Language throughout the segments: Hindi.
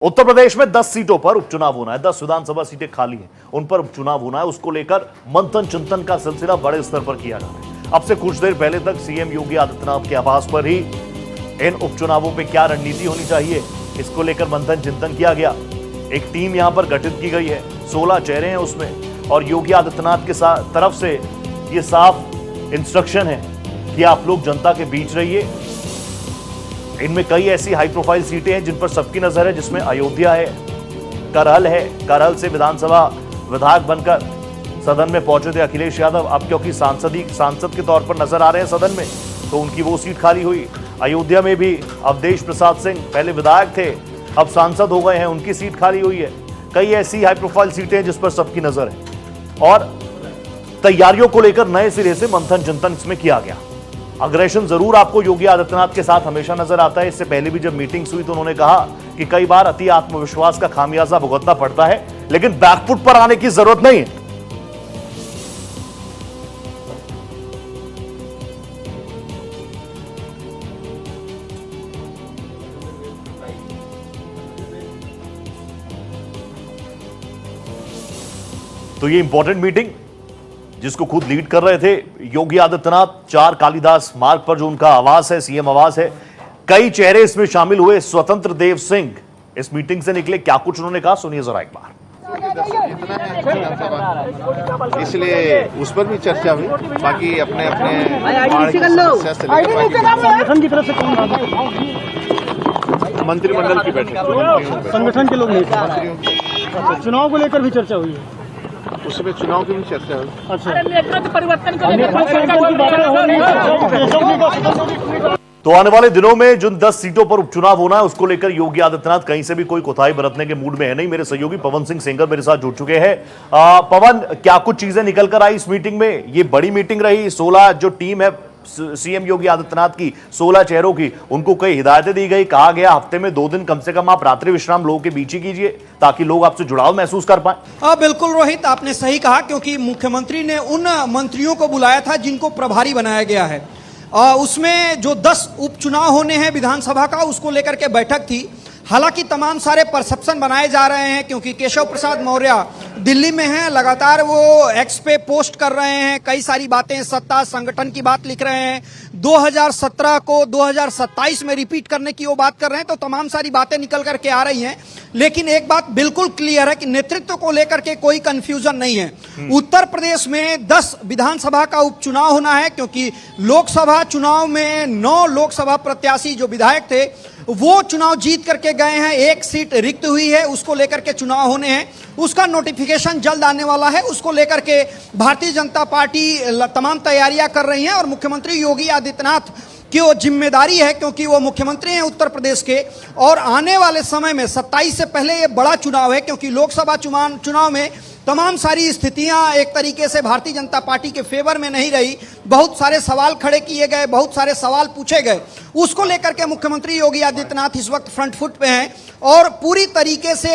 उत्तर प्रदेश में 10 सीटों पर उपचुनाव होना है। 10 विधानसभा सीटें खाली हैं, उन पर उपचुनाव होना है। उसको लेकर मंथन चिंतन का सिलसिला बड़े स्तर पर किया जा रहा है। अब से कुछ देर पहले तक सीएम योगी आदित्यनाथ के आवास पर ही इन उपचुनावों पे क्या रणनीति होनी चाहिए, इसको लेकर मंथन चिंतन किया गया। एक टीम यहां पर गठित की गई है, 16 चेहरे हैं उसमें, और योगी आदित्यनाथ के तरफ से ये साफ इंस्ट्रक्शन है कि आप लोग जनता के बीच रहिए। इनमें कई ऐसी हाई प्रोफाइल सीटें हैं जिन पर सबकी नजर है, जिसमें अयोध्या है, करहल है। करहल से विधानसभा विधायक बनकर सदन में पहुंचे थे अखिलेश यादव। अब क्योंकि सांसद के तौर पर नजर आ रहे हैं सदन में, तो उनकी वो सीट खाली हुई। अयोध्या में भी अवधेश प्रसाद सिंह पहले विधायक थे, अब सांसद हो गए हैं, उनकी सीट खाली हुई है। कई ऐसी हाई प्रोफाइल सीटें हैं जिस पर सबकी नजर है, और तैयारियों को लेकर नए सिरे से मंथन चिंतन इसमें किया गया। अग्रेशन जरूर आपको योगी आदित्यनाथ के साथ हमेशा नजर आता है। इससे पहले भी जब मीटिंग्स हुई तो उन्होंने कहा कि कई बार अति आत्मविश्वास का खामियाजा भुगतना पड़ता है, लेकिन बैकफुट पर आने की जरूरत नहीं है। तो ये इंपॉर्टेंट मीटिंग जिसको खुद लीड कर रहे थे योगी आदित्यनाथ, 4 कालिदास मार्ग पर जो उनका आवास है, सीएम आवास है, कई चेहरे इसमें शामिल हुए। स्वतंत्र देव सिंह इस मीटिंग से निकले, क्या कुछ उन्होंने कहा सुनिए जरा एक बार। इसलिए उस पर भी चर्चा हुई, बाकी अपने मंत्रिमंडल की बैठक, संगठन के लोग नहीं, चुनाव को लेकर भी चर्चा हुई है, उसमें चुनाव की भी चर्चा हुई। तो आने वाले दिनों में जिन 10 सीटों पर उपचुनाव होना है, उसको लेकर योगी आदित्यनाथ कहीं से भी कोई कोताही बरतने के मूड में है नहीं। मेरे सहयोगी पवन सिंह सेंगर मेरे साथ जुड़ चुके हैं। पवन, क्या कुछ चीजें निकल कर आई इस मीटिंग में? ये बड़ी मीटिंग रही, 16 जो टीम है सीएम योगी आदित्यनाथ की, 16 चेहरों की, उनको कई हिदायतें दी गई, कहा गया हफ्ते में 2 दिन कम से कम आप रात्रि विश्राम लोगों के बीच ही कीजिए ताकि लोग आपसे जुड़ाव महसूस कर पाए। बिल्कुल रोहित, आपने सही कहा, क्योंकि मुख्यमंत्री ने उन मंत्रियों को बुलाया था जिनको प्रभारी बनाया गया है। उसमें जो 10 उपचुनाव होने हैं विधानसभा का, उसको लेकर के बैठक थी। हालांकि तमाम सारे परसेप्शन बनाए जा रहे हैं, क्योंकि केशव प्रसाद मौर्य दिल्ली में हैं, लगातार वो एक्स पे पोस्ट कर रहे हैं, कई सारी बातें सत्ता संगठन की बात लिख रहे हैं, 2017 को 2027 में रिपीट करने की वो बात कर रहे हैं। तो तमाम सारी बातें निकल करके आ रही हैं, लेकिन एक बात बिल्कुल क्लियर है कि नेतृत्व को लेकर के कोई कंफ्यूजन नहीं है। उत्तर प्रदेश में 10 विधानसभा का उपचुनाव होना है, क्योंकि लोकसभा चुनाव में 9 लोकसभा प्रत्याशी जो विधायक थे वो चुनाव जीत करके गए हैं। 1 सीट रिक्त हुई है, उसको लेकर के चुनाव होने हैं, उसका नोटिफिकेशन जल्द आने वाला है। उसको लेकर के भारतीय जनता पार्टी तमाम तैयारियां कर रही है, और मुख्यमंत्री योगी आदित्यनाथ की वो जिम्मेदारी है, क्योंकि वो मुख्यमंत्री हैं उत्तर प्रदेश के। और आने वाले समय में 27 से पहले ये बड़ा चुनाव है, क्योंकि लोकसभा चुनाव में तमाम सारी स्थितियां एक तरीके से भारतीय जनता पार्टी के फेवर में नहीं रही, बहुत सारे सवाल खड़े किए गए, बहुत सारे सवाल पूछे गए। उसको लेकर के मुख्यमंत्री योगी आदित्यनाथ इस वक्त फ्रंट फुट पे हैं, और पूरी तरीके से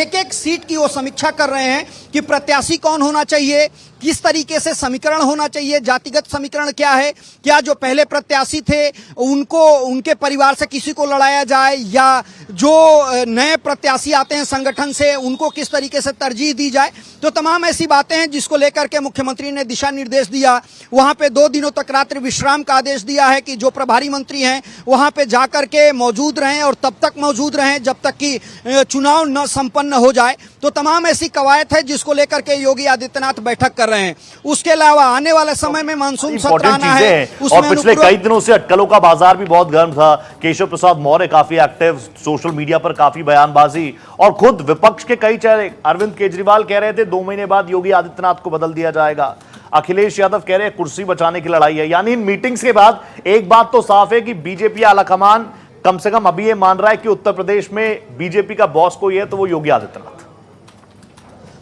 एक एक सीट की वो समीक्षा कर रहे हैं कि प्रत्याशी कौन होना चाहिए, किस तरीके से समीकरण होना चाहिए, जातिगत समीकरण क्या है, क्या जो पहले प्रत्याशी थे उनको उनके परिवार से किसी को लड़ाया जाए, या जो नए प्रत्याशी आते हैं संगठन से उनको किस तरीके से तरजीह दी जाए। तो तमाम ऐसी बातें हैं जिसको लेकर के मुख्यमंत्री ने दिशा निर्देश दिया। वहां पे 2 दिनों तक रात्रि विश्राम का आदेश दिया है कि जो प्रभारी मंत्री हैं वहां पे जाकर के मौजूद रहें, और तब तक मौजूद रहें जब तक कि चुनाव न संपन्न हो जाए। तो तमाम ऐसी कवायद है जिसको लेकर के योगी आदित्यनाथ बैठक कर रहे हैं। उसके अलावा आने वाले समय में मानसून सत्र आना है, और पिछले कई दिनों से अटकलों का बाजार भी बहुत गर्म था। केशव प्रसाद मौर्य काफी एक्टिव, सोशल मीडिया पर काफी बयानबाजी, और खुद विपक्ष के कई चेहरे, अरविंद केजरीवाल कह रहे थे 2 महीने बाद योगी आदित्यनाथ को बदल दिया जाएगा, अखिलेश यादव कह रहे हैं कुर्सी बचाने की लड़ाई है। यानी इन मीटिंग्स के बाद एक बात तो साफ है कि बीजेपी आलाकमान कम से कम अभी ये मान रहा है कि उत्तर प्रदेश में बीजेपी का बॉस कोई है तो वो योगी आदित्यनाथ।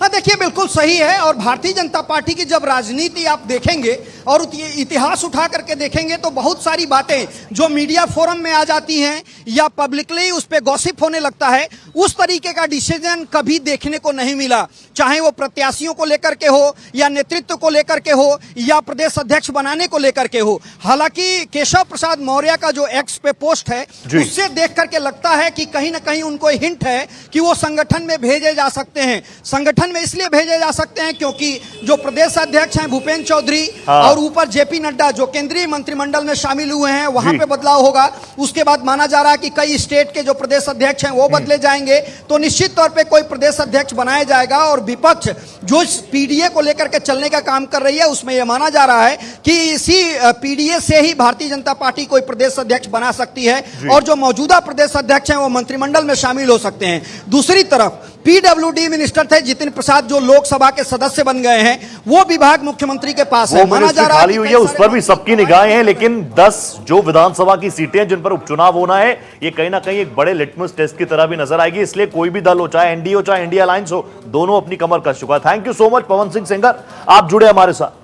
देखिए बिल्कुल सही है। और भारतीय जनता पार्टी की जब राजनीति आप देखेंगे और इतिहास उठा करके देखेंगे तो बहुत सारी बातें जो मीडिया फोरम में आ जाती हैं या पब्लिकली उस पर गॉसिप होने लगता है, उस तरीके का डिसीजन कभी देखने को नहीं मिला, चाहे वो प्रत्याशियों को लेकर के हो या नेतृत्व को लेकर के हो या प्रदेश अध्यक्ष बनाने को लेकर के हो। हालांकि केशव प्रसाद मौर्य का जो एक्स पे पोस्ट है उससे देख करके लगता है कि कहीं ना कहीं उनको हिंट है कि वो संगठन में भेजे जा सकते हैं। संगठन में इसलिए भेजे जा सकते हैं क्योंकि जो प्रदेश अध्यक्ष हैं भूपेंद्र चौधरी और ऊपर जेपी नड्डा जो केंद्रीय मंत्रिमंडल में शामिल हुए हैं, वहां पे बदलाव होगा। उसके बाद माना जा रहा है कि कई स्टेट के जो प्रदेश अध्यक्ष हैं वो बदले जाएंगे, तो निश्चित तौर पे कोई प्रदेश अध्यक्ष बनाया जाएगा। और विपक्ष जो पीडीए को लेकर के चलने का काम कर रही है उसमें यह माना जा रहा है कि इसी पीडीए से ही भारतीय जनता पार्टी कोई प्रदेश अध्यक्ष बना सकती है और जो मौजूदा प्रदेश अध्यक्ष हैं वो मंत्रिमंडल में शामिल हो सकते हैं। दूसरी तरफ पीडब्ल्यूडी मिनिस्टर थे जितिन प्रसाद जो लोकसभा के सदस्य बन गए हैं, वो विभाग मुख्यमंत्री के पास है। माना जा रहा है खाली हुई है, उस पर भी सबकी निगाहें हैं, लेकिन 10 जो विधानसभा की सीटें जिन पर उपचुनाव होना है, ये कहीं ना कहीं एक बड़े लिटमस टेस्ट की तरह भी नजर आएगी। इसलिए कोई भी दल हो, चाहे एनडीए हो चाहे इंडिया अलायंस हो, दोनों अपनी कमर कस चुका है। Thank you so much Pawan Singh Sengar, आप जुड़े हमारे साथ।